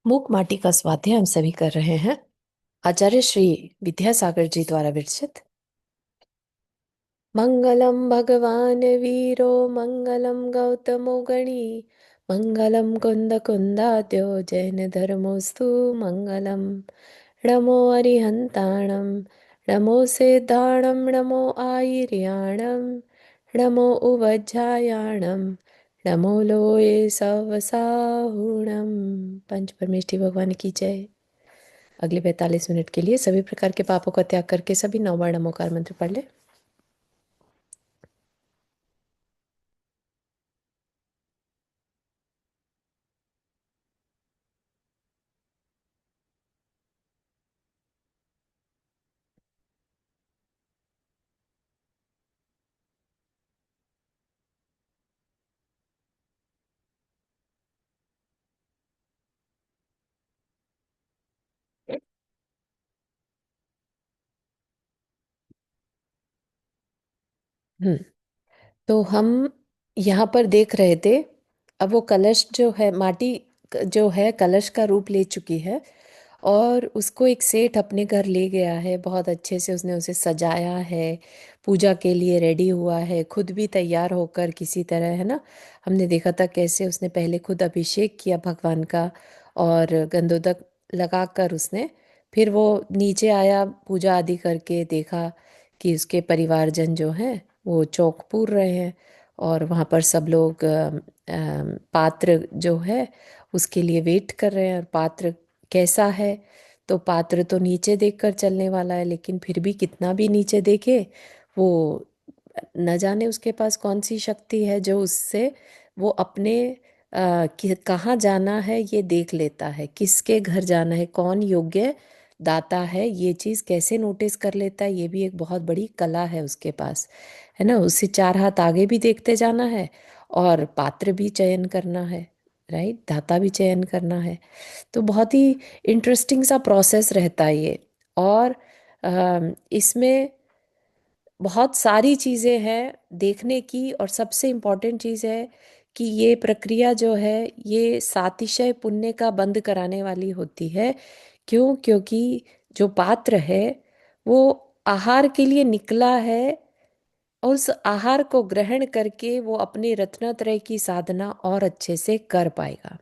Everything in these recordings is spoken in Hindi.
मूक माटी का स्वाध्याय हम सभी कर रहे हैं। आचार्य श्री विद्यासागर जी द्वारा विरचित। मंगलम भगवान वीरो मंगलम गौतमो गणी मंगलम कुंद कुंदाद्यो जैन धर्मोस्तु मंगलम। नमो अरिहंताणम नमो सिद्धाणम नमो आयर्याणम नमो उवज्जायाणम नमो लोये सवसाहुणम। पंच परमेष्ठि भगवान की जय। अगले 45 मिनट के लिए सभी प्रकार के पापों का त्याग करके सभी 9 बार नमोकार मंत्र पढ़ ले। हम्म। तो हम यहाँ पर देख रहे थे। अब वो कलश जो है, माटी जो है कलश का रूप ले चुकी है और उसको एक सेठ अपने घर ले गया है। बहुत अच्छे से उसने उसे सजाया है, पूजा के लिए रेडी हुआ है, खुद भी तैयार होकर किसी तरह, है ना। हमने देखा था कैसे उसने पहले खुद अभिषेक किया भगवान का और गंधोदक लगाकर उसने फिर वो नीचे आया, पूजा आदि करके देखा कि उसके परिवारजन जो हैं वो चौक पूर रहे हैं और वहाँ पर सब लोग पात्र जो है उसके लिए वेट कर रहे हैं। और पात्र कैसा है? तो पात्र तो नीचे देखकर चलने वाला है, लेकिन फिर भी कितना भी नीचे देखे वो न जाने उसके पास कौन सी शक्ति है जो उससे वो अपने कहाँ जाना है ये देख लेता है, किसके घर जाना है, कौन योग्य दाता है, ये चीज़ कैसे नोटिस कर लेता है। ये भी एक बहुत बड़ी कला है उसके पास, है ना। उससे 4 हाथ आगे भी देखते जाना है और पात्र भी चयन करना है, राइट, दाता भी चयन करना है। तो बहुत ही इंटरेस्टिंग सा प्रोसेस रहता है ये। और इसमें बहुत सारी चीज़ें हैं देखने की और सबसे इम्पोर्टेंट चीज़ है कि ये प्रक्रिया जो है ये सातिशय पुण्य का बंद कराने वाली होती है। क्यों? क्योंकि जो पात्र है वो आहार के लिए निकला है और उस आहार को ग्रहण करके वो अपने रत्नत्रय की साधना और अच्छे से कर पाएगा।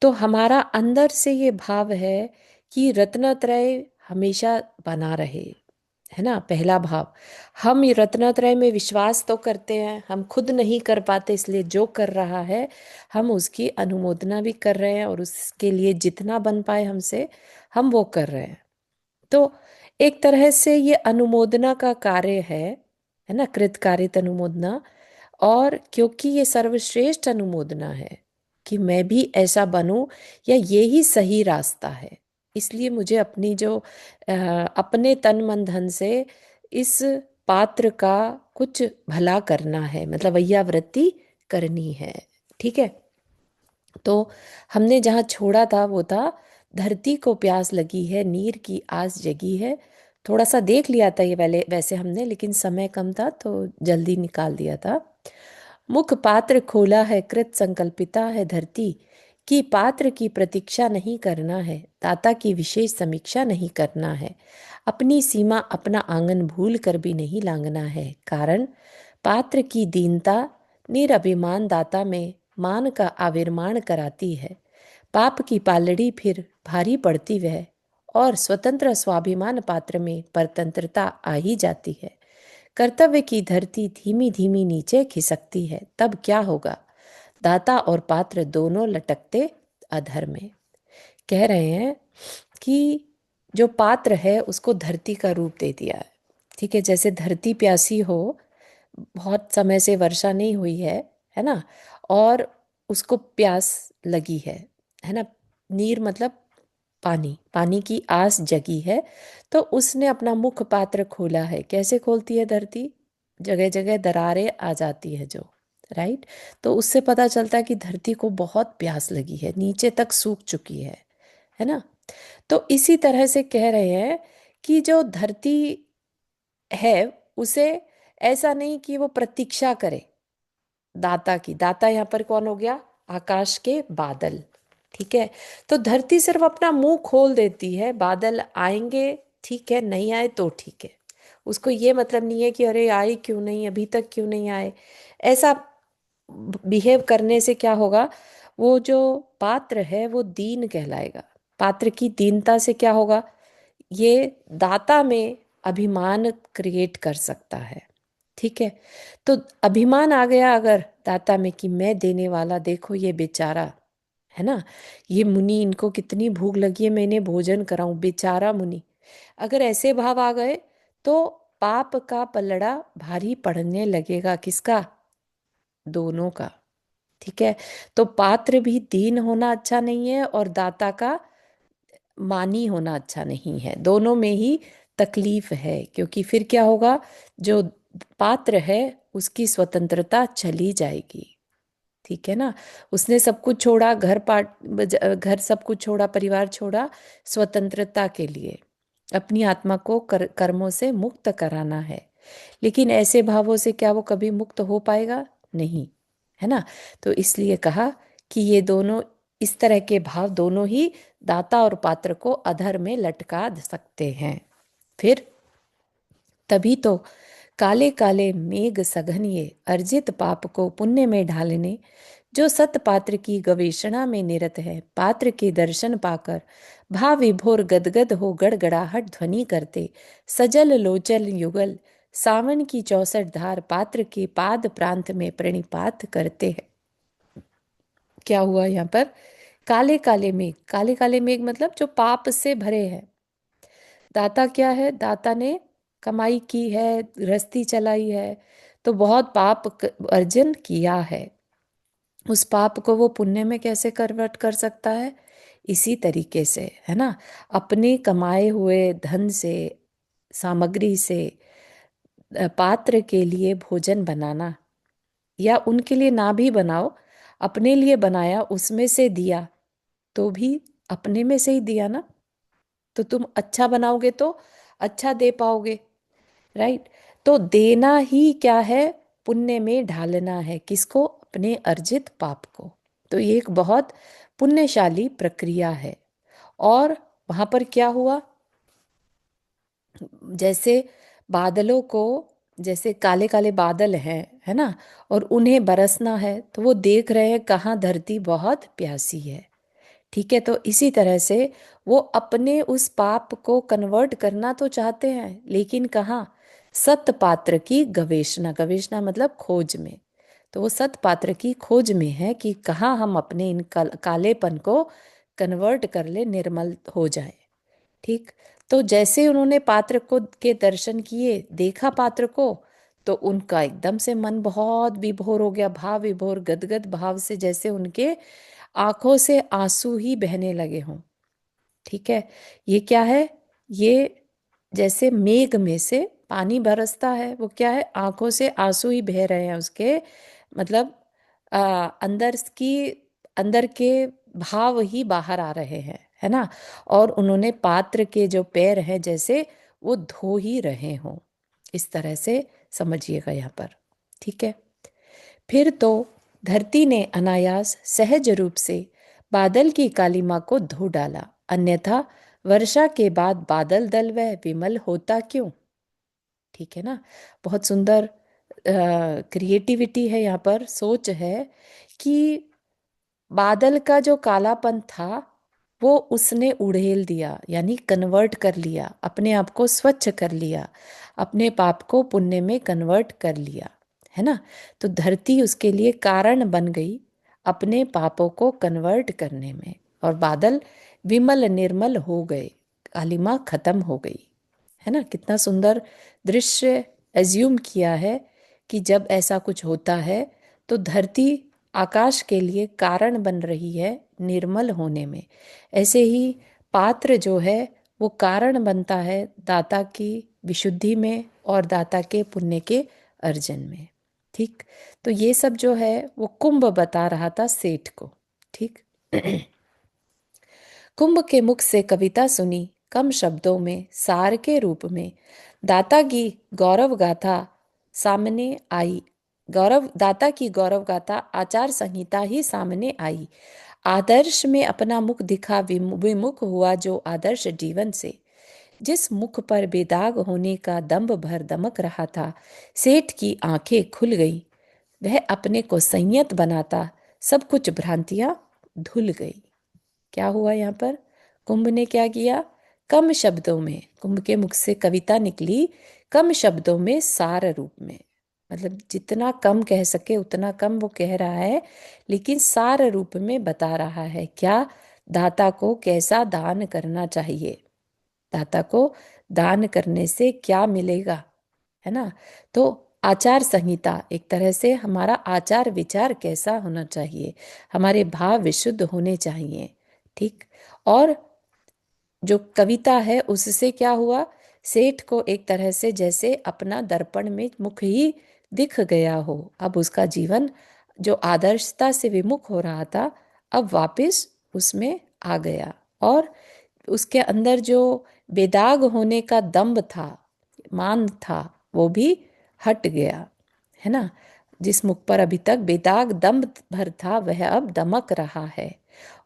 तो हमारा अंदर से ये भाव है कि रत्नत्रय हमेशा बना रहे, है ना। पहला भाव, हम ये रत्नत्रय में विश्वास तो करते हैं, हम खुद नहीं कर पाते, इसलिए जो कर रहा है हम उसकी अनुमोदना भी कर रहे हैं और उसके लिए जितना बन पाए हमसे हम वो कर रहे हैं। तो एक तरह से ये अनुमोदना का कार्य है ना, कृत कारित अनुमोदना। और क्योंकि ये सर्वश्रेष्ठ अनुमोदना है कि मैं भी ऐसा बनूं या ये ही सही रास्ता है, इसलिए मुझे अपनी जो अपने तन मन धन से इस पात्र का कुछ भला करना है, मतलब वैयावृत्ति करनी है। ठीक है। तो हमने जहाँ छोड़ा था वो था, धरती को प्यास लगी है नीर की आस जगी है। थोड़ा सा देख लिया था ये पहले वैसे हमने, लेकिन समय कम था तो जल्दी निकाल दिया था। मुख पात्र खोला है कृत संकल्पिता है धरती की, पात्र की प्रतीक्षा नहीं करना है, दाता की विशेष समीक्षा नहीं करना है, अपनी सीमा अपना आंगन भूल कर भी नहीं लांघना है। कारण पात्र की दीनता निरभिमान दाता में मान का आविर्माण कराती है। पाप की पालड़ी फिर भारी पड़ती वह, और स्वतंत्र स्वाभिमान पात्र में परतंत्रता आ ही जाती है। कर्तव्य की धरती धीमी धीमी नीचे खिसकती है, तब क्या होगा? दाता और पात्र दोनों लटकते अधर में। कह रहे हैं कि जो पात्र है उसको धरती का रूप दे दिया है। ठीक है, जैसे धरती प्यासी हो, बहुत समय से वर्षा नहीं हुई है ना, और उसको प्यास लगी है ना। नीर मतलब पानी, पानी की आस जगी है, तो उसने अपना मुख पात्र खोला है। कैसे खोलती है धरती? जगह जगह दरारें आ जाती है जो, राइट। तो उससे पता चलता है कि धरती को बहुत प्यास लगी है, नीचे तक सूख चुकी है ना। तो इसी तरह से कह रहे हैं कि जो धरती है उसे ऐसा नहीं कि वो प्रतीक्षा करे दाता की। दाता यहाँ पर कौन हो गया? आकाश के बादल, ठीक है। तो धरती सिर्फ अपना मुंह खोल देती है, बादल आएंगे ठीक है, नहीं आए तो ठीक है। उसको ये मतलब नहीं है कि अरे आए क्यों नहीं, अभी तक क्यों नहीं आए। ऐसा बिहेव करने से क्या होगा, वो जो पात्र है वो दीन कहलाएगा। पात्र की दीनता से क्या होगा, ये दाता में अभिमान क्रिएट कर सकता है। ठीक है। तो अभिमान आ गया अगर दाता में कि मैं देने वाला, देखो ये बेचारा है ना, ये मुनि, इनको कितनी भूख लगी है, मैं इन्हें भोजन कराऊं, बेचारा मुनि। अगर ऐसे भाव आ गए तो पाप का पलड़ा भारी पड़ने लगेगा, किसका, दोनों का। ठीक है। तो पात्र भी दीन होना अच्छा नहीं है और दाता का मानी होना अच्छा नहीं है, दोनों में ही तकलीफ है। क्योंकि फिर क्या होगा, जो पात्र है उसकी स्वतंत्रता चली जाएगी। ठीक है ना, उसने सब कुछ छोड़ा, घर सब कुछ छोड़ा, परिवार छोड़ा, स्वतंत्रता के लिए, अपनी आत्मा को कर्मों से मुक्त कराना है। लेकिन ऐसे भावों से क्या वो कभी मुक्त हो पाएगा, नहीं, है ना। तो इसलिए कहा कि ये दोनों, इस तरह के भाव दोनों ही दाता और पात्र को अधर में लटका सकते हैं। फिर तभी तो काले काले मेघ सघन ये अर्जित पाप को पुण्य में ढालने, जो सत पात्र की गवेषणा में निरत है, पात्र के दर्शन पाकर भाव विभोर गदगद हो गड़गड़ाहट ध्वनि करते, सजल लोचल युगल सावन की 64 धार पात्र के पाद प्रांत में प्रणिपात करते हैं। क्या हुआ यहाँ पर, काले काले मेघ, काले काले मेघ मतलब जो पाप से भरे हैं। दाता क्या है, दाता ने कमाई की है, गृहस्थी चलाई है, तो बहुत पाप अर्जन किया है। उस पाप को वो पुण्य में कैसे कन्वर्ट कर सकता है, इसी तरीके से, है ना। अपने कमाए हुए धन से, सामग्री से पात्र के लिए भोजन बनाना, या उनके लिए ना भी बनाओ, अपने लिए बनाया, उसमें से दिया, तो भी अपने में से ही दिया ना। तो तुम अच्छा बनाओगे तो अच्छा दे पाओगे, राइट। तो देना ही क्या है, पुण्य में ढालना है, किसको, अपने अर्जित पाप को। तो ये एक बहुत पुण्यशाली प्रक्रिया है। और वहां पर क्या हुआ, जैसे बादलों को, जैसे काले काले बादल हैं, है ना, और उन्हें बरसना है, तो वो देख रहे हैं कहाँ धरती बहुत प्यासी है। ठीक है। तो इसी तरह से वो अपने उस पाप को कन्वर्ट करना तो चाहते हैं, लेकिन कहाँ, सत पात्र की गवेषणा, गवेषणा मतलब खोज में। तो वो सत पात्र की खोज में है कि कहाँ हम अपने इन कालेपन को कन्वर्ट कर ले, निर्मल हो जाए। ठीक। तो जैसे उन्होंने पात्र को के दर्शन किए, देखा पात्र को, तो उनका एकदम से मन बहुत विभोर हो गया, भाव विभोर, गदगद भाव से, जैसे उनके आंखों से आंसू ही बहने लगे हों। ठीक है। ये क्या है, ये जैसे मेघ में से पानी बरसता है, वो क्या है, आंखों से आंसू ही बह रहे हैं उसके, मतलब अंदर की, अंदर के भाव ही बाहर आ रहे हैं, है ना। और उन्होंने पात्र के जो पैर हैं जैसे वो धो ही रहे हों, इस तरह से समझिएगा यहाँ पर। ठीक है। फिर तो धरती ने अनायास सहज रूप से बादल की कालिमा को धो डाला, अन्यथा वर्षा के बाद बादल दल वह विमल होता क्यों। ठीक है ना। बहुत सुंदर क्रिएटिविटी है यहाँ पर, सोच है कि बादल का जो कालापन था वो उसने उड़ेल दिया, यानी कन्वर्ट कर लिया, अपने आप को स्वच्छ कर लिया, अपने पाप को पुण्य में कन्वर्ट कर लिया, है ना। तो धरती उसके लिए कारण बन गई अपने पापों को कन्वर्ट करने में, और बादल विमल निर्मल हो गए, कालिमा खत्म हो गई, है ना। कितना सुंदर दृश्य एज्यूम किया है कि जब ऐसा कुछ होता है तो धरती आकाश के लिए कारण बन रही है निर्मल होने में। ऐसे ही पात्र जो है वो कारण बनता है दाता की विशुद्धि में और दाता के पुण्य के अर्जन में। ठीक। तो ये सब जो है वो कुंभ बता रहा था सेठ को। ठीक। कुंभ के मुख से कविता सुनी कम शब्दों में, सार के रूप में दाता की गौरव गाथा सामने आई, गौरव दाता की गौरव गाथा आचार संहिता ही सामने आई। आदर्श में अपना मुख दिखा विमुख हुआ जो आदर्श जीवन से, जिस मुख पर बेदाग होने का दंभ भर दमक रहा था, सेठ की आंखें खुल गई। वह अपने को संयत बनाता, सब कुछ भ्रांतियां धुल गई। क्या हुआ यहाँ पर? कुंभ ने क्या किया? कम शब्दों में, कुंभ के मुख से कविता निकली कम शब्दों में, सार रूप में। मतलब जितना कम कह सके उतना कम वो कह रहा है, लेकिन सार रूप में बता रहा है क्या? दाता को कैसा दान करना चाहिए, दाता को दान करने से क्या मिलेगा, है ना। तो आचार संहिता, एक तरह से हमारा आचार विचार कैसा होना चाहिए, हमारे भाव विशुद्ध होने चाहिए। ठीक। और जो कविता है उससे क्या हुआ? सेठ को एक तरह से जैसे अपना दर्पण में मुख ही दिख गया हो। अब उसका जीवन जो आदर्शता से विमुख हो रहा था, अब वापस उसमें आ गया, और उसके अंदर जो बेदाग होने का दंभ था, मान था, वो भी हट गया, है ना। जिस मुख पर अभी तक बेदाग दंभ भर था, वह अब दमक रहा है।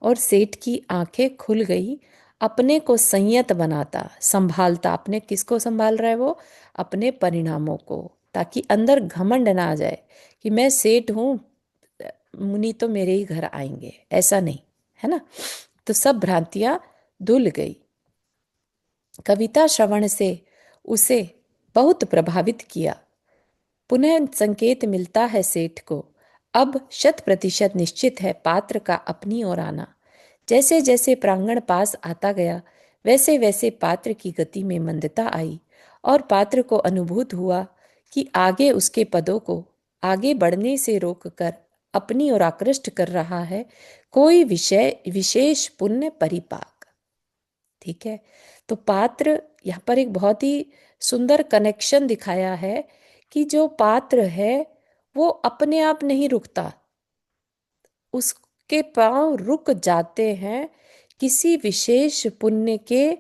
और सेठ की आंखें खुल गई, अपने को संयत बनाता, संभालता। अपने किसको संभाल रहा है वो? अपने परिणामों को, ताकि अंदर घमंड ना आ जाए कि मैं सेठ हूं, मुनि तो मेरे ही घर आएंगे, ऐसा नहीं, है ना। तो सब भ्रांतियां धुल गई। कविता श्रवण से उसे बहुत प्रभावित किया। पुनः संकेत मिलता है सेठ को, अब 100% निश्चित है पात्र का अपनी ओर आना। जैसे जैसे प्रांगण पास आता गया, वैसे वैसे पात्र की गति में मंदता आई, और पात्र को अनुभूत हुआ कि आगे उसके पदों को आगे बढ़ने से रोककर अपनी ओर आकृष्ट कर रहा है कोई विषय विशेष पुण्य परिपाक। ठीक है। तो पात्र, यहाँ पर एक बहुत ही सुंदर कनेक्शन दिखाया है कि जो पात्र है वो अपने आप नहीं रुकता, उसके पांव रुक जाते हैं किसी विशेष पुण्य के,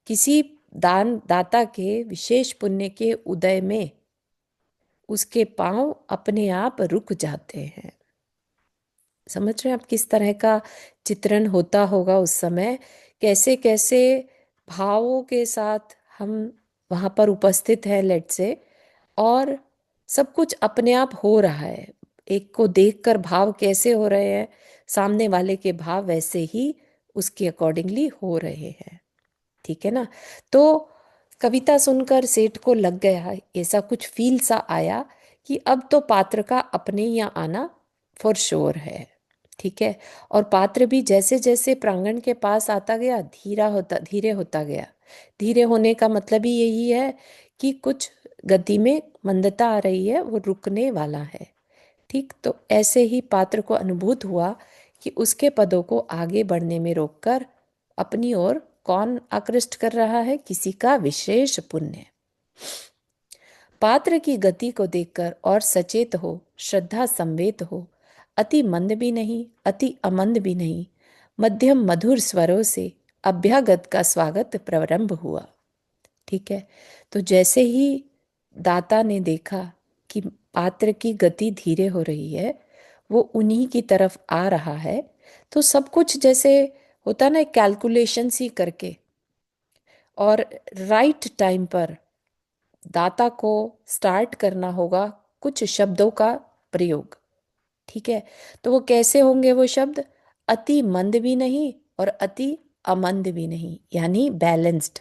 किसी दान दाता के विशेष पुण्य के उदय में उसके पांव अपने आप रुक जाते हैं। समझ रहे हैं आप किस तरह का चित्रण होता होगा उस समय, कैसे कैसे भावों के साथ हम वहां पर उपस्थित हैं, लेट से, और सब कुछ अपने आप हो रहा है। एक को देखकर भाव कैसे हो रहे हैं, सामने वाले के भाव वैसे ही उसके अकॉर्डिंगली हो रहे हैं। ठीक है ना। तो कविता सुनकर सेठ को लग गया, ऐसा कुछ फील सा आया कि अब तो पात्र का अपने यहाँ आना फॉर श्योर है। ठीक है। और पात्र भी जैसे जैसे प्रांगण के पास आता गया, धीरे होता गया। धीरे होने का मतलब ही यही है कि कुछ गति में मंदता आ रही है, वो रुकने वाला है। ठीक। तो ऐसे ही पात्र को अनुभूत हुआ कि उसके पदों को आगे बढ़ने में रोककर अपनी ओर कौन आकृष्ट कर रहा है? किसी का विशेष पुण्य। पात्र की गति को देखकर और सचेत हो, श्रद्धा संवेद हो, अति मंद भी नहीं, अति अमंद भी नहीं, मध्यम मधुर स्वरों से अभ्यागत का स्वागत प्रारंभ हुआ। ठीक है। तो जैसे ही दाता ने देखा कि पात्र की गति धीरे हो रही है, वो उन्हीं की तरफ आ रहा है, तो सब कुछ जैसे होता ना, कैलकुलेशन सी करके और राइट टाइम पर दाता को स्टार्ट करना होगा कुछ शब्दों का प्रयोग। ठीक है। तो वो कैसे होंगे वो शब्द? अति मंद भी नहीं और अति अमंद भी नहीं, यानी बैलेंस्ड।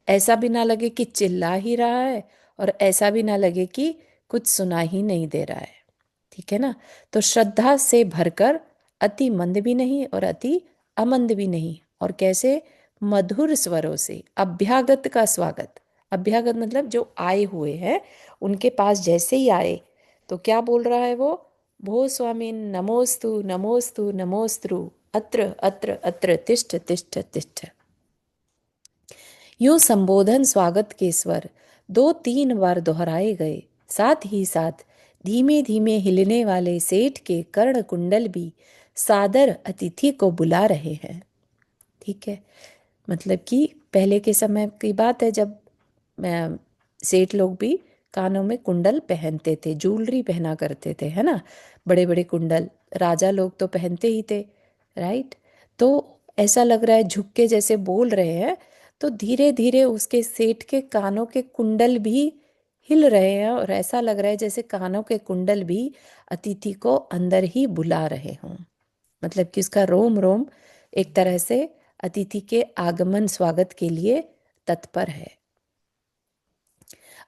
ऐसा भी ना लगे कि चिल्ला ही रहा है, और ऐसा भी ना लगे कि कुछ सुना ही नहीं दे रहा है। ठीक है ना। तो श्रद्धा से भरकर, अति मंद भी नहीं और अति अमंद भी नहीं, और कैसे? मधुर स्वरों से अभ्यागत का स्वागत। अभ्यागत मतलब जो आए हुए हैं, उनके पास जैसे ही आए तो क्या बोल रहा है वो? भो स्वामी नमोस्तु नमोस्तु नमोस्तु, अत्र अत्र अत्र तिष्ठ तिष्ठ तिष्ठ। यूं संबोधन स्वागत के स्वर 2-3 बार दोहराए गए। साथ ही साथ धीमे धीमे हिलने वाले सेठ के कर्ण कुंडल भी सादर अतिथि को बुला रहे हैं। ठीक है। मतलब कि पहले के समय की बात है, जब सेठ लोग भी कानों में कुंडल पहनते थे, ज्वेलरी पहना करते थे, है ना। बड़े बड़े कुंडल राजा लोग तो पहनते ही थे, राइट। तो ऐसा लग रहा है झुक के जैसे बोल रहे हैं, तो धीरे धीरे उसके सेठ के कानों के कुंडल भी हिल रहे हैं, और ऐसा लग रहा है जैसे कानों के कुंडल भी अतिथि को अंदर ही बुला रहे हों। मतलब कि उसका रोम रोम एक तरह से अतिथि के आगमन स्वागत के लिए तत्पर है।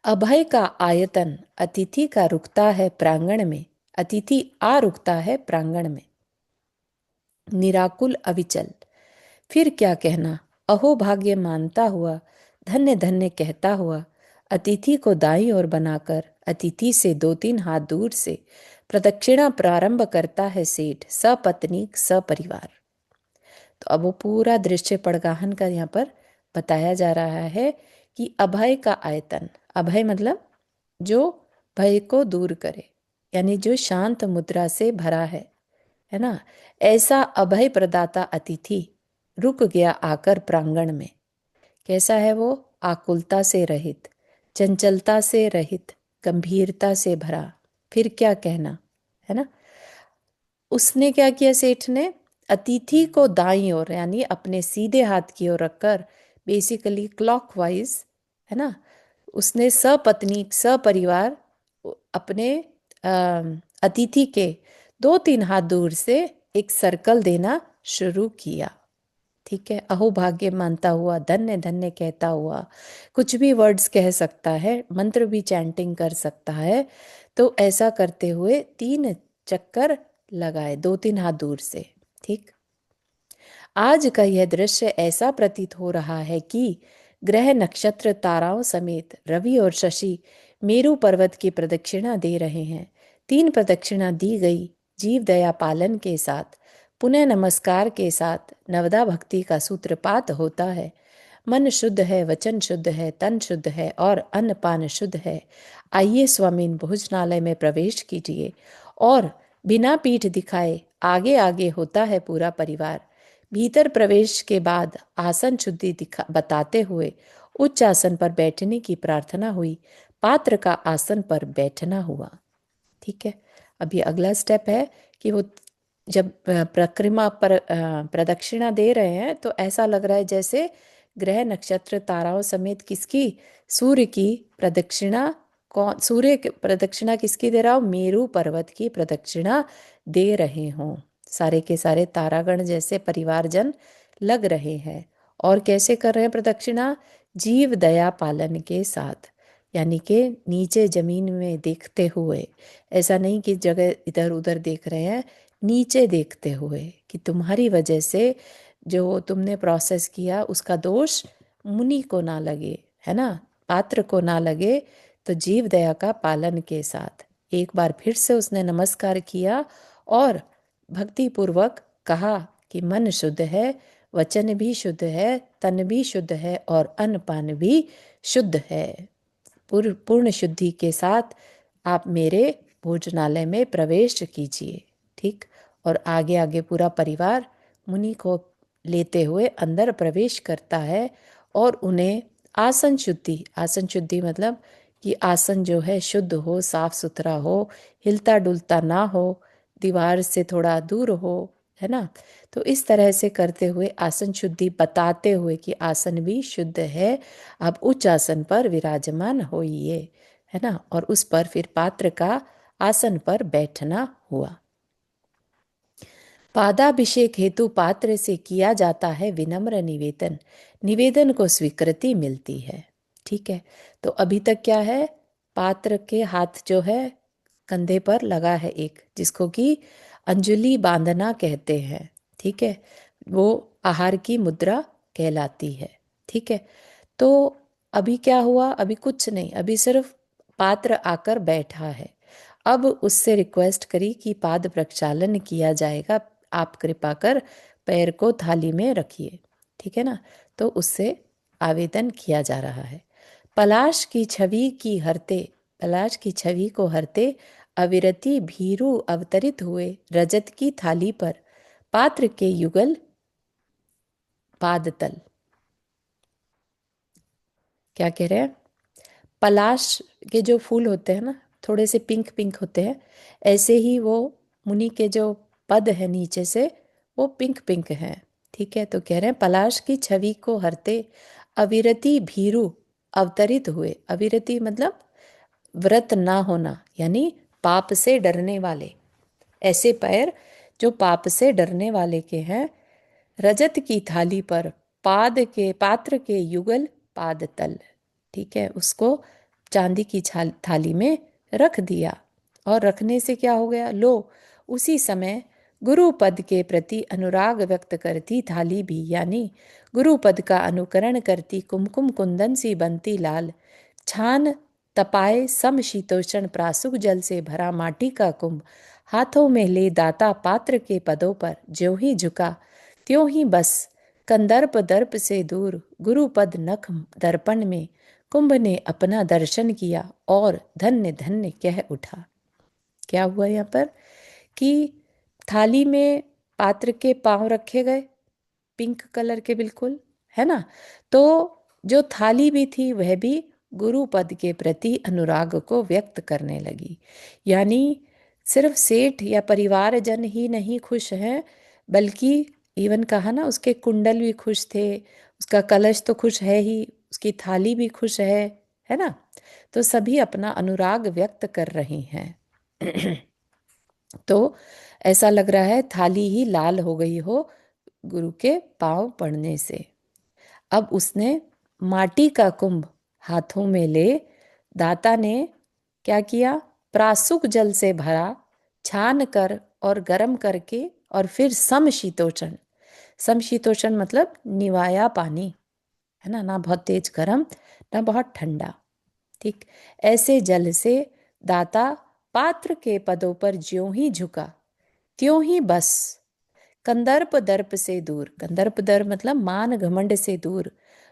अभय का आयतन अतिथि का रुकता है प्रांगण में, अतिथि आ रुकता है प्रांगण में, निराकुल अविचल। फिर क्या कहना, अहो भाग्य मानता हुआ, धन्य धन्य कहता हुआ, अतिथि को दाईं ओर बनाकर अतिथि से 2-3 हाथ दूर से प्रदक्षिणा प्रारंभ करता है सेठ, सपत्नी सपरिवार। तो अब वो पूरा दृश्य पड़गाहन का यहाँ पर बताया जा रहा है कि अभय का आयतन, अभय मतलब जो भय को दूर करे, यानी जो शांत मुद्रा से भरा है ना, ऐसा अभय प्रदाता अतिथि रुक गया आकर प्रांगण में। कैसा है वो, आकुलता से रहित, चंचलता से रहित, गंभीरता से भरा। फिर क्या कहना, है ना। उसने क्या किया सेठ ने, अतिथि को दाईं ओर यानी अपने सीधे हाथ की ओर रखकर, बेसिकली क्लॉकवाइज, है ना, उसने सपत्नी सपरिवार अपने अतिथि के 2-3 हाथ दूर से एक सर्कल देना शुरू किया। ठीक है, अहो भाग्य मानता हुआ, धन्य धन्य कहता हुआ, कुछ भी वर्ड्स कह सकता है, मंत्र भी चैंटिंग कर सकता है। तो ऐसा करते हुए 3 चक्कर लगाए 2-3 हाथ दूर से। ठीक। आज का यह दृश्य ऐसा प्रतीत हो रहा है कि ग्रह नक्षत्र ताराओं समेत रवि और शशि मेरू पर्वत की प्रदक्षिणा दे रहे हैं। 3 प्रदक्षिणा दी गई, जीव दया पालन के साथ, पुनः नमस्कार के साथ नवदा भक्ति का सूत्रपात होता है। मन शुद्ध है, वचन शुद्ध है, तन शुद्ध है और अन्न पान शुद्ध है। आइए स्वामीन भोजनालय में प्रवेश कीजिए। और बिना पीठ दिखाए आगे आगे होता है पूरा परिवार। भीतर प्रवेश के बाद आसन शुद्धि दिखा बताते हुए उच्च आसन पर बैठने की प्रार्थना हुई। पात्र का आसन पर बैठना हुआ। ठीक है। अब ये अगला स्टेप है कि वो जब प्रक्रिमा पर प्रदक्षिणा दे रहे हैं, तो ऐसा लग रहा है जैसे ग्रह नक्षत्र ताराओं समेत किसकी, सूर्य की प्रदक्षिणा। कौन सूर्य की प्रदक्षिणा किसकी दे रहा हो, मेरू पर्वत की प्रदक्षिणा दे रहे हों। सारे के सारे तारागण जैसे परिवारजन लग रहे हैं। और कैसे कर रहे हैं प्रदक्षिणा, जीव दया पालन के साथ, यानी कि नीचे जमीन में देखते हुए। ऐसा नहीं कि जगह इधर उधर देख रहे हैं, नीचे देखते हुए कि तुम्हारी वजह से जो तुमने प्रोसेस किया उसका दोष मुनि को ना लगे, है ना, पात्र को ना लगे। तो जीव दया का पालन के साथ एक बार फिर से उसने नमस्कार किया और भक्ति पूर्वक कहा कि मन शुद्ध है, वचन भी शुद्ध है, तन भी शुद्ध है और अन्न पान भी शुद्ध है। पूर्ण शुद्धि के साथ आप मेरे भोजनालय में प्रवेश कीजिए। ठीक। और आगे आगे पूरा परिवार मुनि को लेते हुए अंदर प्रवेश करता है और उन्हें आसन शुद्धि, आसन शुद्धि मतलब कि आसन जो है शुद्ध हो, साफ सुथरा हो, हिलता डुलता ना हो, दीवार से थोड़ा दूर हो, है ना। तो इस तरह से करते हुए आसन शुद्धि बताते हुए कि आसन भी शुद्ध है, आप उच्च आसन पर विराजमान होइए, है ना। और उस पर फिर पात्र का आसन पर बैठना हुआ। पादाभिषेक हेतु पात्र से किया जाता है विनम्र निवेदन, निवेदन को स्वीकृति मिलती है। ठीक है। तो अभी तक क्या है, पात्र के हाथ जो है कंधे पर लगा है एक, जिसको कि अंजलि बांधना कहते हैं। ठीक है। वो आहार की मुद्रा कहलाती है। ठीक है। तो अभी क्या हुआ, अभी कुछ नहीं, अभी सिर्फ पात्र आकर बैठा है। अब उससे रिक्वेस्ट करी कि पाद प्रक्षालन किया जाएगा, आप कृपा कर पैर को थाली में रखिए। ठीक है ना। तो उससे आवेदन किया जा रहा है। पलाश की छवि की हरते, पलाश की छवि को हरते अविरति भीरू अवतरित हुए रजत की थाली पर पात्र के युगल पादतल। क्या कह रहे हैं, पलाश के जो फूल होते हैं ना, थोड़े से पिंक पिंक होते हैं, ऐसे ही वो मुनि के जो पद है नीचे से वो पिंक पिंक हैं। ठीक है, तो कह रहे हैं पलाश की छवि को हरते अविरति भीरु अवतरित हुए। अविरति मतलब व्रत ना होना, यानी पाप से डरने वाले, ऐसे पैर जो पाप से डरने वाले के हैं। रजत की थाली पर पात्र के युगल पाद तल। ठीक है, उसको चांदी की थाली में रख दिया, और रखने से क्या हो गया, लो उसी समय गुरु पद के प्रति अनुराग व्यक्त करती थाली भी, यानी गुरु पद का अनुकरण करती कुमकुम कुंदन सी बनती लाल, छान तपाए समशीतोष्ण प्रासुक जल से भरा माटी का कुंभ हाथों में ले दाता पात्र के पदों पर ज्यों ही झुका त्यों ही बस कंदर्प दर्प से दूर गुरुपद नख दर्पण में कुंभ ने अपना दर्शन किया और धन्य धन्य कह उठा। क्या हुआ यहाँ पर कि थाली में पात्र के पांव रखे गए, पिंक कलर के बिल्कुल, है ना। तो जो थाली भी थी वह भी गुरु पद के प्रति अनुराग को व्यक्त करने लगी। यानी सिर्फ सेठ या परिवारजन ही नहीं खुश हैं, बल्कि इवन कहा ना उसके कुंडल भी खुश थे, उसका कलश तो खुश है ही, उसकी थाली भी खुश है ना। तो सभी अपना अनुराग व्यक्त कर रही हैं। तो ऐसा लग रहा है थाली ही लाल हो गई हो गुरु के पांव पड़ने से। अब उसने माटी का कुंभ हाथों में ले दाता ने क्या किया, प्रासुक जल से भरा, छान कर और गर्म करके, और फिर समशीतोष्ण, समशीतोष्ण मतलब निवाया पानी, है ना, ना बहुत तेज गर्म ना बहुत ठंडा। ठीक, ऐसे जल से दाता पात्र के पदों पर ज्यों ही झुका त्यों ही बस कंदर्प दर्प से दूर, कंदर्प दर्प मतलब मान घमंड से दूर,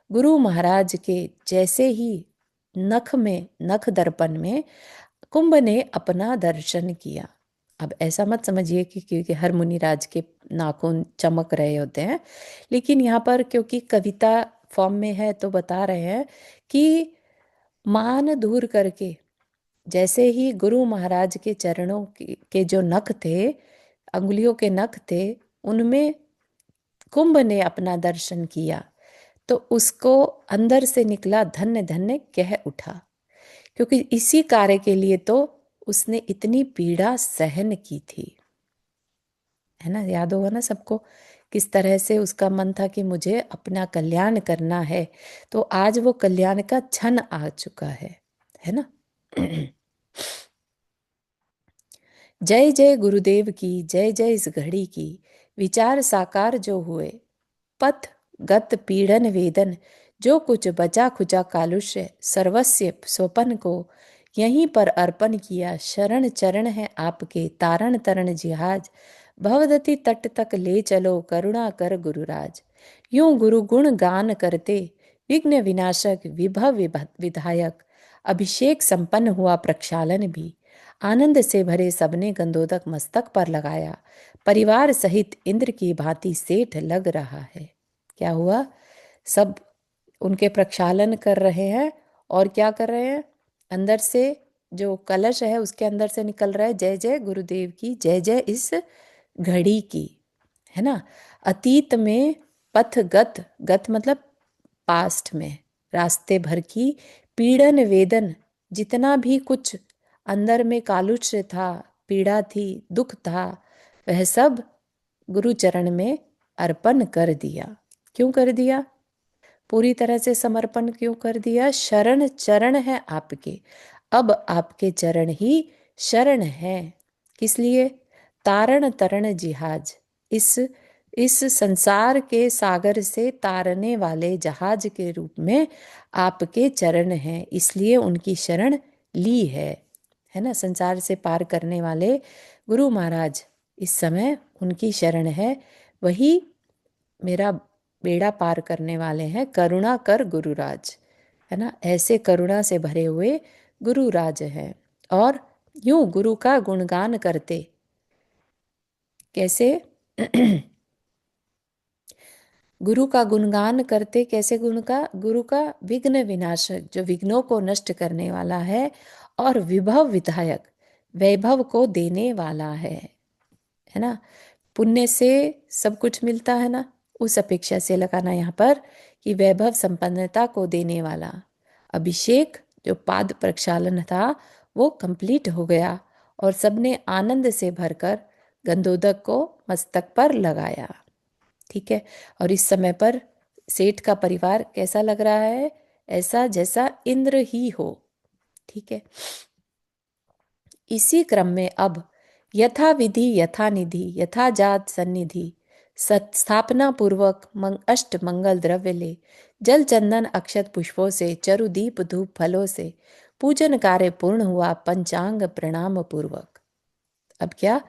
गुरु महाराज के जैसे ही नख दर्पण में कुंभ ने अपना दर्शन किया। अब ऐसा मत समझिए कि क्योंकि हर मुनि राज के नाखून चमक रहे होते हैं, लेकिन यहाँ पर क्योंकि कविता फॉर्म में है तो बता रहे हैं कि मान दूर करके जैसे ही गुरु महाराज के चरणों के जो नख थे, अंगुलियों के नख थे, उनमें कुंभ ने अपना दर्शन किया, तो उसको अंदर से निकला धन्य धन्य कह उठा, क्योंकि इसी कार्य के लिए तो उसने इतनी पीड़ा सहन की थी, है ना। याद होगा ना सबको किस तरह से उसका मन था कि मुझे अपना कल्याण करना है, तो आज वो कल्याण का क्षण आ चुका है ना। जय जय गुरुदेव की, जय जय इस घड़ी की, विचार साकार जो हुए, पथ गत पीड़न वेदन, जो कुछ बचा खुचा कालुष्य सर्वस्व स्वपन को यहीं पर अर्पण किया। शरण चरण है आपके, तारण तरण जिहाज, भवदती तट तक ले चलो, करुणा कर गुरुराज। यूं गुरु गुण गान करते, विघ्न विनाशक विभव विधायक, अभिषेक संपन्न हुआ प्रक्षालन भी। आनंद से भरे सबने गंधोदक मस्तक पर लगाया, परिवार सहित इंद्र की भांति सेठ लग रहा है। क्या हुआ, सब उनके प्रक्षालन कर रहे हैं, और क्या कर रहे हैं, अंदर से जो कलश है उसके अंदर से निकल रहा है जय जय गुरुदेव की, जय जय इस घड़ी की, है ना। अतीत में पथगत, गत मतलब पास्ट में, रास्ते भर की पीड़न वेदन, जितना भी कुछ अंदर में कालुष्य था, पीड़ा थी, दुख था, वह सब गुरु चरण में अर्पण कर दिया। क्यों कर दिया, पूरी तरह से समर्पण क्यों कर दिया, शरण चरण है आपके, अब आपके चरण ही शरण है। किस लिए, तारण तरण जिहाज, इस संसार के सागर से तारने वाले जहाज के रूप में आपके चरण हैं, इसलिए उनकी शरण ली है ना। संसार से पार करने वाले गुरु महाराज इस समय उनकी शरण है, वही मेरा बेड़ा पार करने वाले हैं। करुणा कर गुरुराज, है ना, ऐसे करुणा से भरे हुए गुरुराज हैं। और यूं गुरु का गुणगान करते, कैसे गुरु का गुणगान करते, कैसे गुरु का विघ्न विनाशक, जो विघ्नों को नष्ट करने वाला है, और विभव विधायक, वैभव को देने वाला है ना। पुण्य से सब कुछ मिलता है ना, उस अपेक्षा से लगाना यहाँ पर कि वैभव संपन्नता को देने वाला अभिषेक जो पाद प्रक्षालन था वो कंप्लीट हो गया और सबने आनंद से भरकर गंधोदक को मस्तक पर लगाया। ठीक है। और इस समय पर सेठ का परिवार कैसा लग रहा है? ऐसा जैसा इंद्र ही हो। ठीक है। इसी क्रम में अब यथा विधि यथा निधि यथा जात सन्निधि स्थापना पूर्वक अष्ट मंगल द्रव्य ले जल चंदन अक्षत पुष्पों से चरु दीप धूप फलों से पूजन कार्य पूर्ण हुआ पंचांग प्रणाम पूर्वक। अब क्या,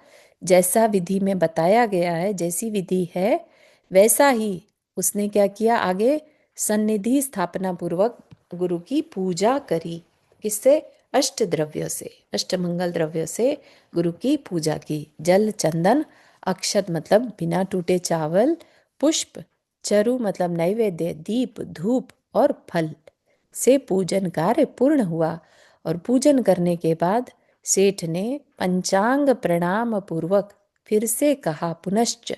जैसा विधि में बताया गया है, जैसी विधि है वैसा ही उसने क्या किया, आगे सन्निधि स्थापना पूर्वक गुरु की पूजा करी। किससे? अष्ट द्रव्यों से, अष्ट मंगल द्रव्यों से गुरु की पूजा की। जल चंदन, अक्षत मतलब बिना टूटे चावल, पुष्प, चरु मतलब नैवेद्य, दीप धूप और फल से पूजन कार्य पूर्ण हुआ। और पूजन करने के बाद सेठ ने पंचांग प्रणाम पूर्वक फिर से कहा, पुनश्च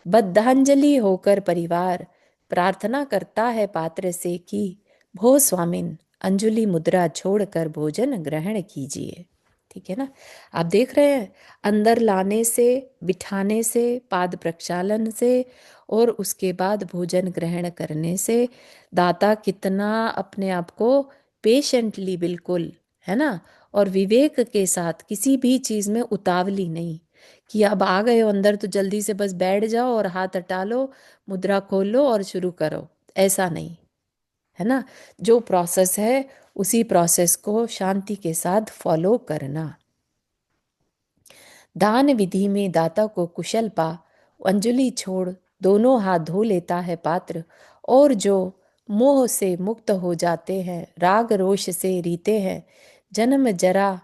बद्धांजलि होकर परिवार प्रार्थना करता है पात्र से कि भो स्वामिन अंजलि मुद्रा छोड़कर भोजन ग्रहण कीजिए। ठीक है ना। आप देख रहे हैं, अंदर लाने से, बिठाने से, पाद प्रक्षालन से और उसके बाद भोजन ग्रहण करने से दाता कितना अपने आप को पेशेंटली, बिल्कुल है ना, और विवेक के साथ, किसी भी चीज में उतावली नहीं कि अब आ गए हो अंदर तो जल्दी से बस बैठ जाओ और हाथ हटा लो, मुद्रा खोल लो और शुरू करो, ऐसा नहीं है ना। जो प्रोसेस है उसी प्रोसेस को शांति के साथ फॉलो करना। दान विधि में दाता को कुशल पा अंजलि छोड़ दोनों हाथ धो लेता है पात्र, और जो मोह से मुक्त हो जाते हैं, राग रोष से रीते हैं, जन्म जरा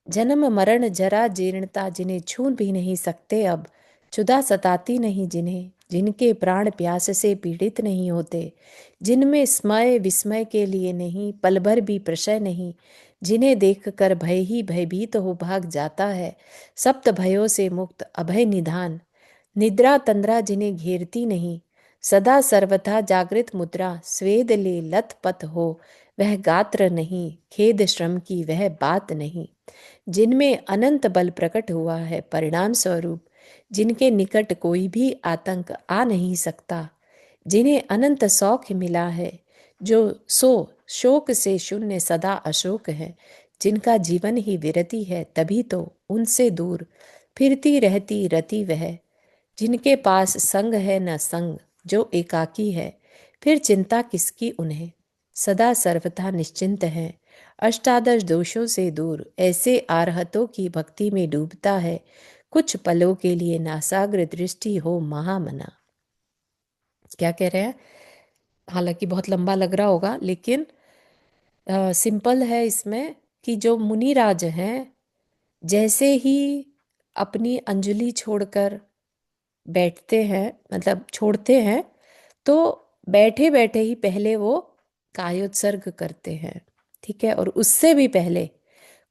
जन्म मरण जरा जीर्णता जिन्हें छू भी नहीं सकते, अब क्षुधा सताती नहीं जिन्हें, जिनके प्राण प्यास से पीड़ित नहीं होते, जिनमें स्मय विस्मय के लिए नहीं, पल भर भी प्रशय नहीं, जिन्हें देखकर भय ही भयभीत हो भाग जाता है, सप्त भयों से मुक्त अभय निधान, निद्रा तंद्रा जिन्हें घेरती नहीं, सदा सर्वथा जागृत मुद्रा स्वेद ले लत पथ हो, वह गात्र नहीं, खेद श्रम की वह बात नहीं, जिनमें अनंत बल प्रकट हुआ है परिणाम स्वरूप, जिनके निकट कोई भी आतंक आ नहीं सकता, जिन्हें अनंत सौख्य मिला है, जो सो शोक से शून्य सदा अशोक है, जिनका जीवन ही विरति है तभी तो उनसे दूर फिरती रहती रति वह, जिनके पास संग है न संग, जो एकाकी है फिर चिंता किसकी उन्हें, सदा सर्वथा निश्चिंत है अष्टादश दोषों से दूर, ऐसे आरहतों की भक्ति में डूबता है, कुछ पलों के लिए नासाग्र दृष्टि हो महामना। क्या कह रहे हैं? हालांकि बहुत लंबा लग रहा होगा, लेकिन सिंपल है इसमें कि जो मुनिराज हैं जैसे ही अपनी अंजलि छोड़कर बैठते हैं, मतलब छोड़ते हैं, तो बैठे बैठे ही पहले वो कायोत्सर्ग करते हैं। ठीक है। और उससे भी पहले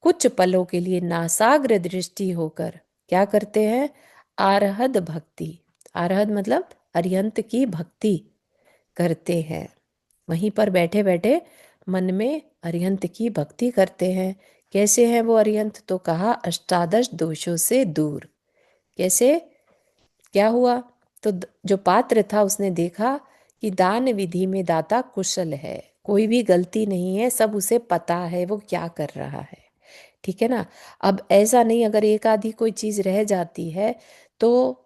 कुछ पलों के लिए नासाग्र दृष्टि होकर क्या करते हैं? आरहद भक्ति, आरहद मतलब अरिहंत की भक्ति करते हैं। वहीं पर बैठे बैठे मन में अरिहंत की भक्ति करते हैं। कैसे हैं वो अरिहंत? तो कहा अष्टादश दोषों से दूर। कैसे? क्या हुआ? तो जो पात्र था उसने देखा कि दान विधि में दाता कुशल है, कोई भी गलती नहीं है, सब उसे पता है वो क्या कर रहा है। ठीक है ना। अब ऐसा नहीं, अगर एक आधी कोई चीज रह जाती है तो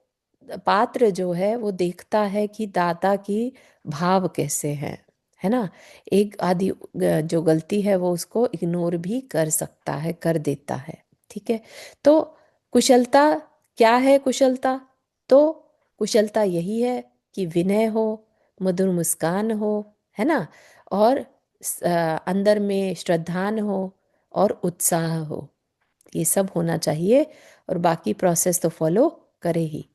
पात्र जो है वो देखता है कि दाता की भाव कैसे हैं, है ना। एक आधी जो गलती है वो उसको इग्नोर भी कर सकता है, कर देता है। ठीक है। तो कुशलता क्या है? कुशलता तो कुशलता यही है कि विनय हो, मधुर मुस्कान हो, है ना, और अंदर में श्रद्धान हो और उत्साह हो, ये सब होना चाहिए। और बाकी प्रोसेस तो फॉलो करे ही।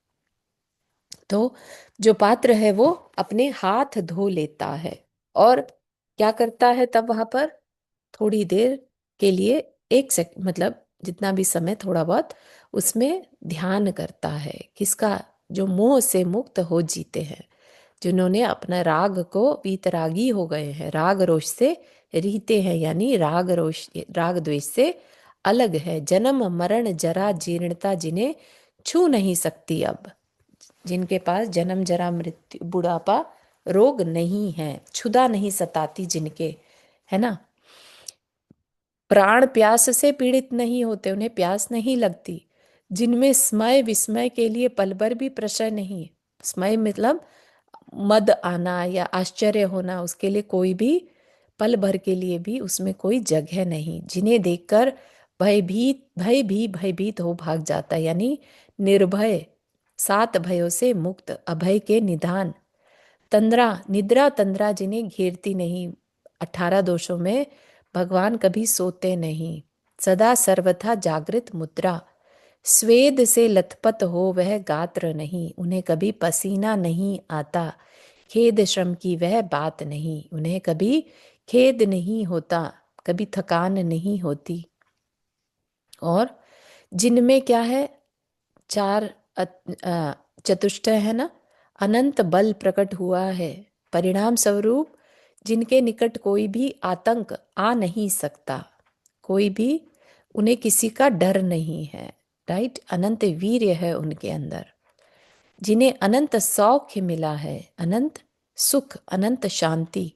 तो जो पात्र है वो अपने हाथ धो लेता है और क्या करता है तब वहां पर थोड़ी देर के लिए, एक सेकंड मतलब जितना भी समय थोड़ा बहुत उसमें ध्यान करता है। किसका? जो मोह से मुक्त हो जीते हैं, जिन्होंने अपना राग को, वीतरागी हो गए हैं, राग रोष से रीते हैं, यानी राग रोष राग द्वेष से अलग है। जन्म मरण जरा जीर्णता जिन्हें छू नहीं सकती अब, जिनके पास जन्म जरा मृत्यु बुढ़ापा रोग नहीं है, क्षुधा नहीं सताती जिनके, है ना। प्राण प्यास से पीड़ित नहीं होते, उन्हें प्यास नहीं लगती। जिनमें स्मय विस्मय के लिए पल भर भी प्रशय नहीं। स्मय मतलब मद आना या आश्चर्य होना, उसके लिए कोई भी पल भर के लिए भी उसमें कोई जगह नहीं। जिन्हें देखकर भयभीत हो भाग जाता है, यानी निर्भय, सात भयों से मुक्त, अभय के निधान। तंद्रा निद्रा तंद्रा जिन्हें घेरती नहीं, 18 दोषों में भगवान कभी सोते नहीं। सदा सर्वथा जागृत मुद्रा, स्वेद से लथपथ हो वह गात्र नहीं, उन्हें कभी पसीना नहीं आता। खेद श्रम की वह बात नहीं, उन्हें कभी खेद नहीं होता, कभी थकान नहीं होती। और जिनमें क्या है, चार चतुष्टय है ना, अनंत बल प्रकट हुआ है। परिणाम स्वरूप जिनके निकट कोई भी आतंक आ नहीं सकता, कोई भी, उन्हें किसी का डर नहीं है, राइट। अनंत वीर्य है उनके अंदर, जिन्हें अनंत सौख्य मिला है, अनंत सुख, अनंत शांति।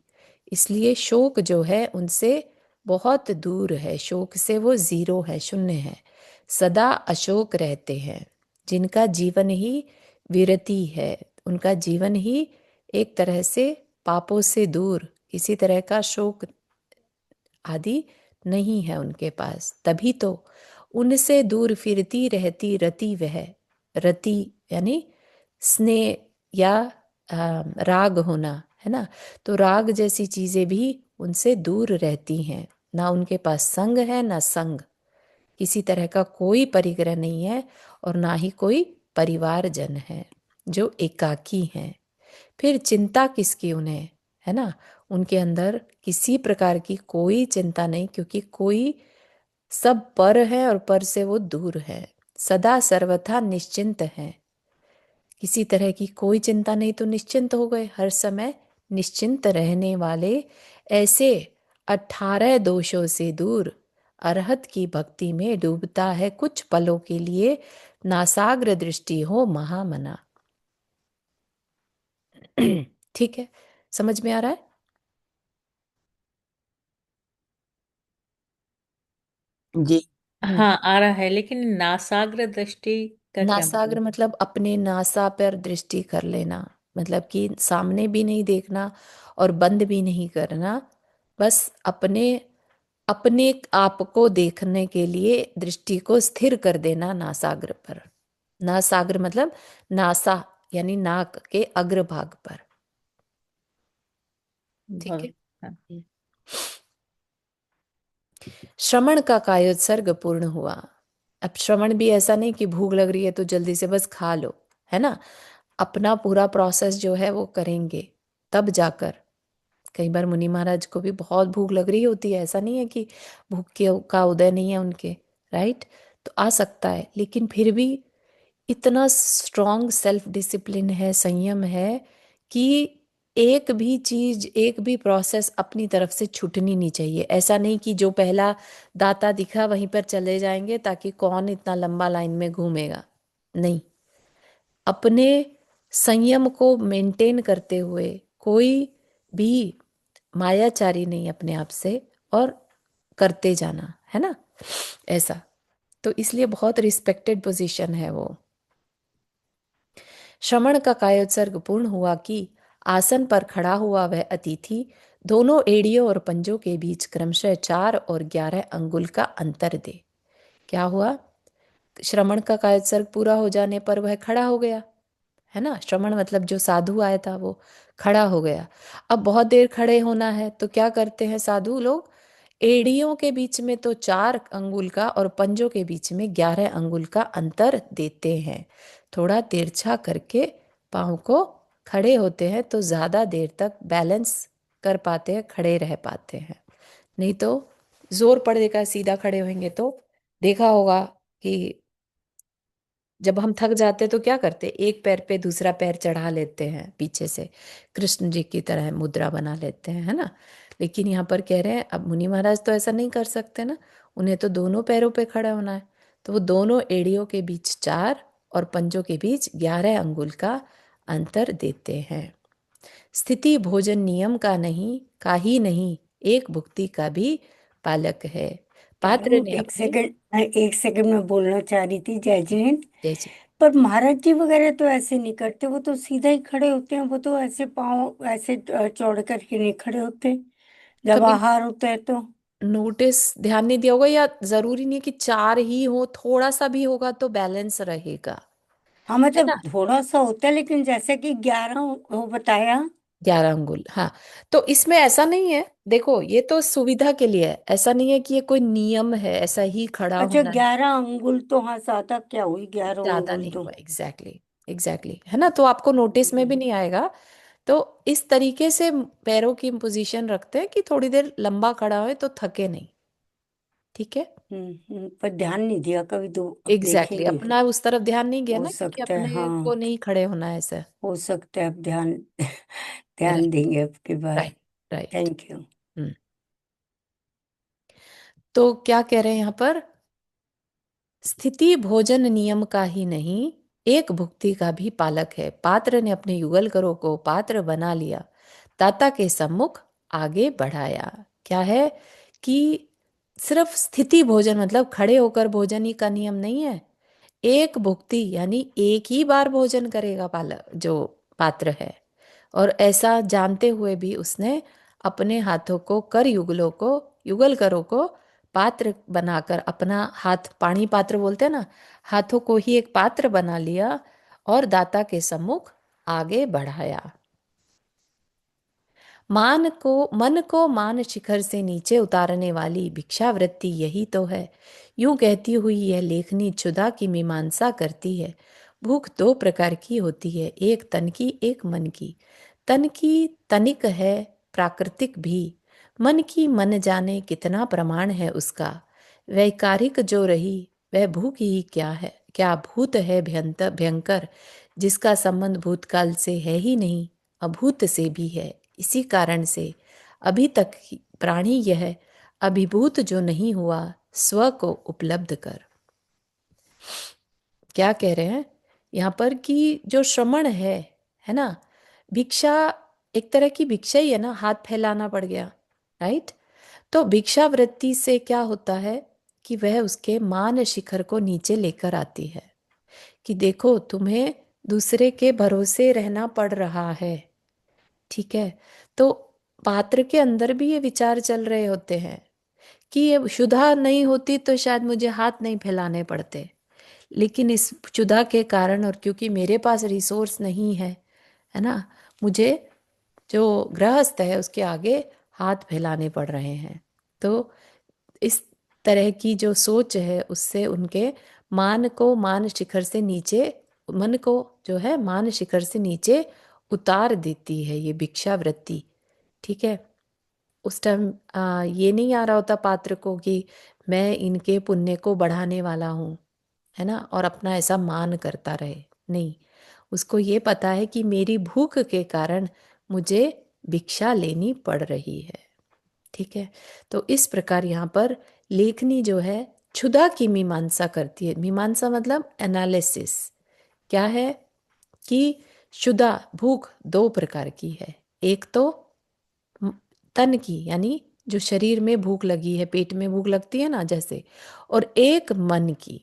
इसलिए शोक जो है उनसे बहुत दूर है, शोक से वो जीरो है, शून्य है, सदा अशोक रहते हैं। जिनका जीवन ही विरति है, उनका जीवन ही एक तरह से पापों से दूर, किसी तरह का शोक आदि नहीं है उनके पास। तभी तो उनसे दूर फिरती रहती रति वह, रति यानी स्नेह या राग होना, है ना। तो राग जैसी चीजें भी उनसे दूर रहती हैं। ना उनके पास संग है ना संग, किसी तरह का कोई परिग्रह नहीं है, और ना ही कोई परिवारजन है, जो एकाकी हैं। फिर चिंता किसकी उन्हें, है ना। उनके अंदर किसी प्रकार की कोई चिंता नहीं, क्योंकि कोई, सब पर है और पर से वो दूर है, सदा सर्वथा निश्चिंत है। किसी तरह की कोई चिंता नहीं, तो निश्चिंत हो गए, हर समय निश्चिंत रहने वाले। ऐसे 18 दोषों से दूर अरहत की भक्ति में डूबता है कुछ पलों के लिए, नासाग्र दृष्टि हो महामना। ठीक है, समझ में आ रहा है? जी। हम्म। हाँ, आ रहा है, लेकिन नासाग्र दृष्टि का क्या नासाग्र मतलब? मतलब अपने नासा पर दृष्टि कर लेना, मतलब कि सामने भी नहीं देखना और बंद भी नहीं करना, बस अपने अपने आप को देखने के लिए दृष्टि को स्थिर कर देना नासाग्र पर। नासाग्र मतलब नासा यानी नाक के अग्रभाग पर। ठीक है। हाँ। हम्म। श्रवण का कायोत्सर्ग पूर्ण हुआ। अब श्रवण भी ऐसा नहीं कि भूख लग रही है तो जल्दी से बस खा लो, है ना। अपना पूरा प्रोसेस जो है वो करेंगे, तब जाकर। कई बार मुनि महाराज को भी बहुत भूख लग रही होती है, ऐसा नहीं है कि भूख के का उदय नहीं है उनके, राइट। तो आ सकता है, लेकिन फिर भी इतना स्ट्रॉन्ग सेल्फ डिसिप्लिन है, संयम है, कि एक भी चीज, एक भी प्रोसेस अपनी तरफ से छूटनी नहीं चाहिए। ऐसा नहीं कि जो पहला दाता दिखा वहीं पर चले जाएंगे, ताकि कौन इतना लंबा लाइन में घूमेगा, नहीं। अपने संयम को मेंटेन करते हुए, कोई भी मायाचारी नहीं अपने आप से, और करते जाना, है ना, ऐसा। तो इसलिए बहुत रिस्पेक्टेड पोजीशन है वो। श्रमण का कायोत्सर्ग पूर्ण हुआ कि आसन पर खड़ा हुआ वह अतिथि दोनों एड़ियों और पंजों के बीच क्रमशः 4 और 11 अंगुल का अंतर दे। क्या हुआ? श्रमण का कायोत्सर्ग पूरा हो जाने पर वह खड़ा हो गया, है ना। श्रमण मतलब जो साधु आया था वो खड़ा हो गया। अब बहुत देर खड़े होना है, तो क्या करते हैं साधु लोग? एड़ियों के बीच में तो 4 अंगुल का और पंजों के बीच में 11 अंगुल का अंतर देते हैं। थोड़ा तिरछा करके पाँव को खड़े होते हैं, तो ज्यादा देर तक बैलेंस कर पाते हैं, खड़े रह पाते हैं। नहीं तो जोर पड़ेगा सीधा खड़े होंगे तो, देखा होगा कि जब हम थक जाते तो क्या करते, एक पैर पे दूसरा पैर चढ़ा लेते हैं पीछे से, कृष्ण जी की तरह मुद्रा बना लेते हैं, है ना। लेकिन यहाँ पर कह रहे हैं अब मुनि महाराज तो ऐसा नहीं कर सकते ना, उन्हें तो दोनों पैरों पे खड़ा होना है। तो वो दोनों एड़ियों के बीच 4 और पंजों के बीच 11 अंगुल का अंतर देते हैं। स्थिति भोजन नियम का ही नहीं, एक भुक्ति का भी पालक है। पात्र मैडम ने एक अपने, सेकंड, एक सेकंड में बोलना चाह रही थी, जय जिनेन्द्र। जय जी। पर महाराज जी वगैरह तो ऐसे नहीं करते, वो तो सीधा ही खड़े होते हैं, वो तो ऐसे पाँव ऐसे चौड़ करके नहीं खड़े होते जब कभी आहार होता है तो। नोटिस ध्यान नहीं दिया होगा, या जरूरी नहीं है कि 4 ही हो, थोड़ा सा भी होगा तो बैलेंस रहेगा, हाँ है ना। मतलब थोड़ा सा होता है, लेकिन जैसे कि 11 वो बताया। 11 अंगुल, हाँ। तो इसमें ऐसा नहीं है, देखो ये तो सुविधा के लिए है, ऐसा नहीं है कि ये कोई नियम है ऐसा ही खड़ा अच्छा, होना है। 11 अंगुल तो हाँ, ज्यादा क्या हुई, 11 ज्यादा अंगुल नहीं तो। हुआ, एग्जैक्टली एग्जैक्टली, है ना। तो आपको नोटिस में भी हम्म नहीं आएगा। तो इस तरीके से पैरों की पोजीशन रखते हैं कि थोड़ी देर लंबा खड़ा हो तो थके नहीं, ठीक है। पर ध्यान नहीं दिया कभी, तो अब एग्जैक्टली देखेंगे। अपना उस तरफ ध्यान नहीं गया हो ना, क्योंकि सकता है, अपने को हाँ। नहीं खड़े होना है ऐसा। हो सकता है, अब ध्यान ध्यान राइट, देंगे अब की बार। Right, right. Thank you. Hmm. तो क्या कह रहे हैं यहाँ पर, स्थिति भोजन नियम का ही नहीं, एक भुक्ति का भी पालक है। पात्र ने अपने युगलकरों को पात्र बना लिया, दाता के सम्मुख आगे बढ़ाया। क्या है कि सिर्फ स्थिति भोजन मतलब खड़े होकर भोजन ही का नियम नहीं है। एक भुक्ति यानी एक ही बार भोजन करेगा पालक जो पात्र है। और ऐसा जानते हुए भी उसने अपने हाथों को कर युगलों को, युगल करो को पात्र बनाकर, अपना हाथ पानी पात्र बोलते हैं ना, हाथों को ही एक पात्र बना लिया और दाता के सम्मुख आगे बढ़ाया। मन को मान शिखर से नीचे उतारने वाली भिक्षावृत्ति यही तो है। यूं कहती हुई यह लेखनी क्षुधा की मीमांसा करती है। भूख 2 प्रकार की होती है, एक तन की एक मन की। तन की तनिक है, प्राकृतिक भी। मन की मन जाने कितना प्रमाण है उसका। वैकारिक जो रही वह भूख ही क्या है, क्या भूत है भयंकर भयंकर, जिसका संबंध भूतकाल से है ही नहीं, अभूत से भी है। इसी कारण से अभी तक प्राणी यह अभिभूत जो नहीं हुआ, स्व को उपलब्ध कर। क्या कह रहे हैं यहाँ पर कि जो श्रमण है ना, भिक्षा एक तरह की भिक्षा ही है ना, हाथ फैलाना पड़ गया, राइट। तो भिक्षावृत्ति से क्या होता है कि वह उसके मान शिखर को नीचे लेकर आती है, कि देखो तुम्हें दूसरे के भरोसे रहना पड़ रहा है, ठीक है। तो पात्र के अंदर भी ये विचार चल रहे होते हैं कि ये क्षुधा नहीं होती तो शायद मुझे हाथ नहीं फैलाने पड़ते, लेकिन इस क्षुधा के कारण और क्योंकि मेरे पास रिसोर्स नहीं है ना, मुझे जो गृहस्थ है उसके आगे हाथ फैलाने पड़ रहे हैं। तो इस तरह की जो सोच है उससे उनके मान को मान शिखर से नीचे, मन को जो है मान शिखर से नीचे उतार देती है ये भिक्षावृत्ति, ठीक है। उस टाइम ये नहीं आ रहा होता पात्र को कि मैं इनके पुण्य को बढ़ाने वाला हूँ, है ना, और अपना ऐसा मान करता रहे, नहीं। उसको ये पता है कि मेरी भूख के कारण मुझे भिक्षा लेनी पड़ रही है, ठीक है। तो इस प्रकार यहाँ पर लेखनी जो है क्षुधा की मीमांसा करती है। मीमांसा मतलब एनालिसिस। क्या है कि क्षुधा भूख 2 प्रकार की है, एक तो म- तन की यानी जो शरीर में भूख लगी है, पेट में भूख लगती है ना जैसे, और एक मन की।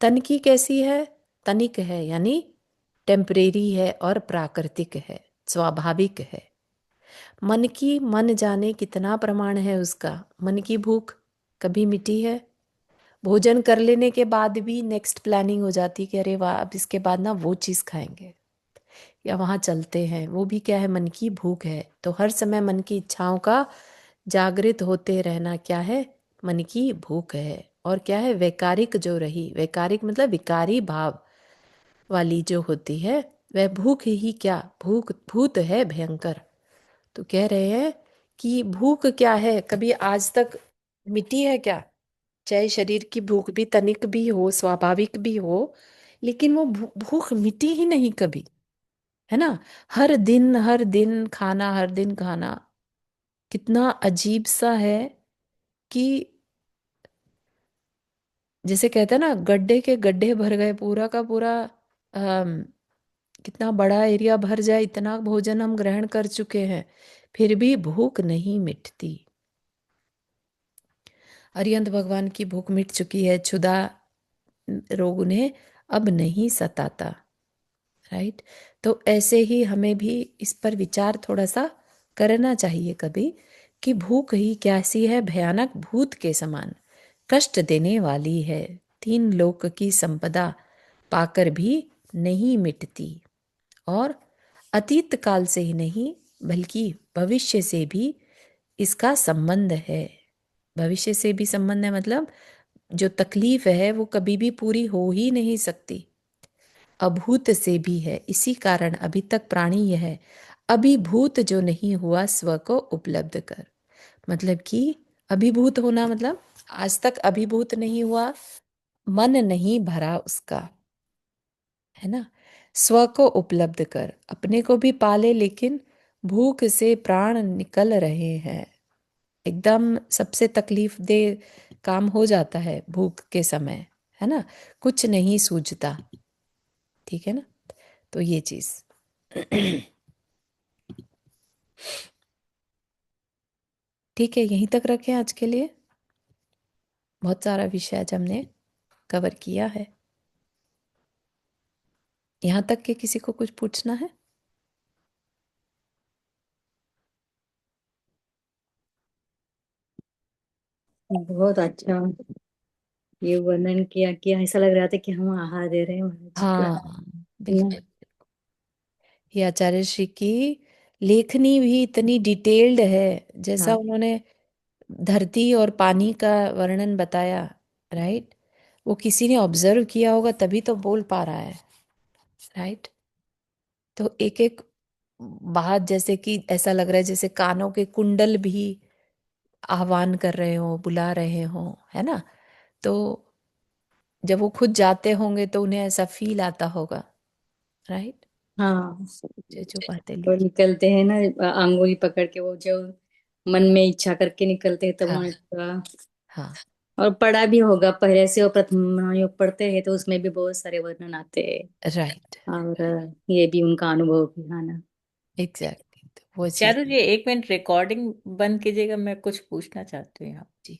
तन की कैसी है, तनिक है यानी टेम्परेरी है और प्राकृतिक है, स्वाभाविक है। मन की मन जाने कितना प्रमाण है उसका। मन की भूख कभी मिटी है, भोजन कर लेने के बाद भी नेक्स्ट प्लानिंग हो जाती कि अरे वाह अब इसके बाद ना वो चीज़ खाएंगे या वहाँ चलते हैं, वो भी क्या है, मन की भूख है। तो हर समय मन की इच्छाओं का जागृत होते रहना क्या है, मन की भूख है। और क्या है, वैकारिक जो रही, वैकारिक मतलब विकारी भाव वाली जो होती है, वह भूख ही क्या, भूख भूत है भयंकर। तो कह रहे हैं कि भूख क्या है, कभी आज तक मिटी है क्या, चाहे शरीर की भूख भी तनिक भी हो, स्वाभाविक भी हो, लेकिन वो भूख मिटी ही नहीं कभी, है ना। हर दिन खाना, हर दिन खाना, कितना अजीब सा है कि जैसे कहते हैं ना, गड्ढे के गड्ढे भर गए, पूरा का पूरा अम, कितना बड़ा एरिया भर जाए, इतना भोजन हम ग्रहण कर चुके हैं, फिर भी भूख नहीं मिटती। अरिहंत भगवान की भूख मिट चुकी है, क्षुधा रोग उन्हें अब नहीं सताता। राइट। तो ऐसे ही हमें भी इस पर विचार थोड़ा सा करना चाहिए कभी, कि भूख ही कैसी है, भयानक भूत के समान कष्ट देने वाली है, तीन लोक की संपदा पाकर भी नहीं मिटती, और अतीत काल से ही नहीं बल्कि भविष्य से भी इसका संबंध है। भविष्य से भी संबंध है, मतलब जो तकलीफ है वो कभी भी पूरी हो ही नहीं सकती। अभूत से भी है, इसी कारण अभी तक प्राणी यह है, अभिभूत जो नहीं हुआ स्व को उपलब्ध कर। मतलब कि अभिभूत होना, मतलब आज तक अभिभूत नहीं हुआ, मन नहीं भरा उसका, है ना। स्व को उपलब्ध कर, अपने को भी पाले, लेकिन भूख से प्राण निकल रहे हैं, एकदम सबसे तकलीफ दे काम हो जाता है भूख के समय, है ना, कुछ नहीं सूझता। ठीक है ना। तो ये चीज ठीक है, यहीं तक रखें आज के लिए। बहुत सारा विषय आज हमने कवर किया है। यहाँ तक कि किसी को कुछ पूछना है? बहुत अच्छा ये वर्णन किया कि ऐसा लग रहा था कि हम आहार दे रहे हैं महाराज जी का। हाँ, ना। बिल्कुल। ये आचार्य श्री की लेखनी भी इतनी डिटेल्ड है, जैसा हाँ उन्होंने धरती और पानी का वर्णन बताया, राइट, वो किसी ने ऑब्जर्व किया होगा तभी तो बोल पा रहा है, राइट। तो एक एक बात जैसे कि ऐसा लग रहा है जैसे कानों के कुंडल भी आह्वान कर रहे हो, बुला रहे हो, है ना। तो जब वो खुद जाते होंगे तो उन्हें ऐसा फील आता होगा, राइट। हाँ। जो जो बातें वो लिखी। निकलते हैं ना, अंगुली पकड़ के वो जो मन में इच्छा करके निकलते हैं तब हाँ, वहाँ का। हाँ, और पढ़ा भी होगा पहले से, वो प्रथम योग पढ़ते हैं तो उसमें भी बहुत सारे वर्णन आते हैं। राइट, और ये भी उनका अनुभव भी है ना। एग्जैक्टली, तो वो चीज। चारू जी, 1 मिनट रिकॉर्डिंग बंद कीजिएगा, मैं कुछ पूछना चाहती हूँ यहाँ। जी।